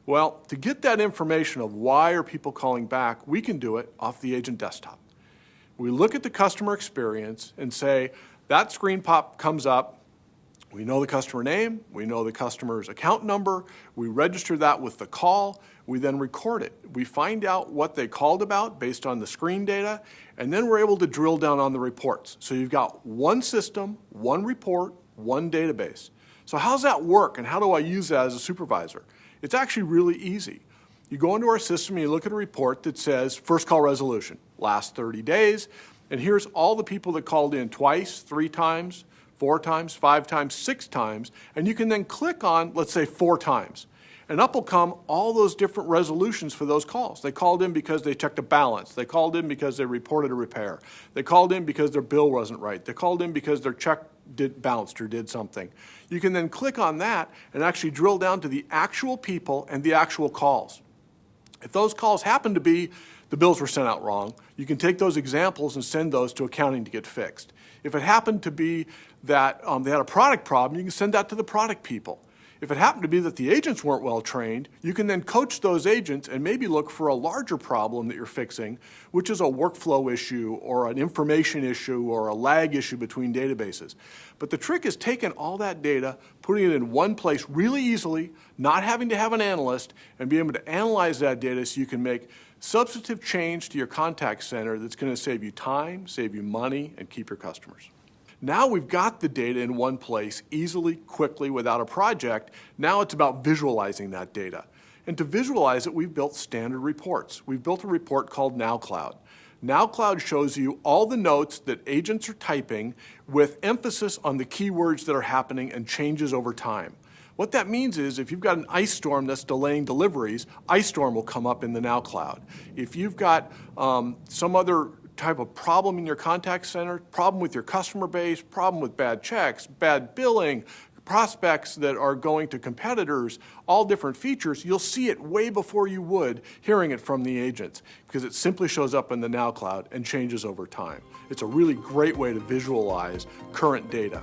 Well, to get that information of why are people calling back, we can do it off the agent desktop. We look at the customer experience and say, that screen pop comes up, we know the customer name, we know the customer's account number, we register that with the call, we then record it. We find out what they called about based on the screen data, and then we're able to drill down on the reports. So you've got one system, one report, one database. So how's that work, and how do I use that as a supervisor? It's actually really easy. You go into our system and you look at a report that says first call resolution, last 30 days, and here's all the people that called in twice, 3 times, 4 times, 5 times, 6 times, and you can then click on, let's say, 4 times. And up will come all those different resolutions for those calls. They called in because they checked a balance. They called in because they reported a repair. They called in because their bill wasn't right. They called in because their check bounced or did something. You can then click on that and actually drill down to the actual people and the actual calls. If those calls happen to be the bills were sent out wrong, you can take those examples and send those to accounting to get fixed. If it happened to be that they had a product problem, you can send that to the product people. If it happened to be that the agents weren't well trained, you can then coach those agents and maybe look for a larger problem that you're fixing, which is a workflow issue or an information issue or a lag issue between databases. But the trick is taking all that data, putting it in one place really easily, not having to have an analyst, and being able to analyze that data so you can make substantive change to your contact center that's going to save you time, save you money, and keep your customers. Now we've got the data in one place easily, quickly, without a project. Now it's about visualizing that data. And to visualize it, we've built standard reports. We've built a report called NowCloud. NowCloud shows you all the notes that agents are typing with emphasis on the keywords that are happening and changes over time. What that means is if you've got an ice storm that's delaying deliveries, ice storm will come up in the NowCloud. If you've got some other type of problem in your contact center, problem with your customer base, problem with bad checks, bad billing, prospects that are going to competitors, all different features, you'll see it way before you would hearing it from the agents because it simply shows up in the NowCloud and changes over time. It's a really great way to visualize current data.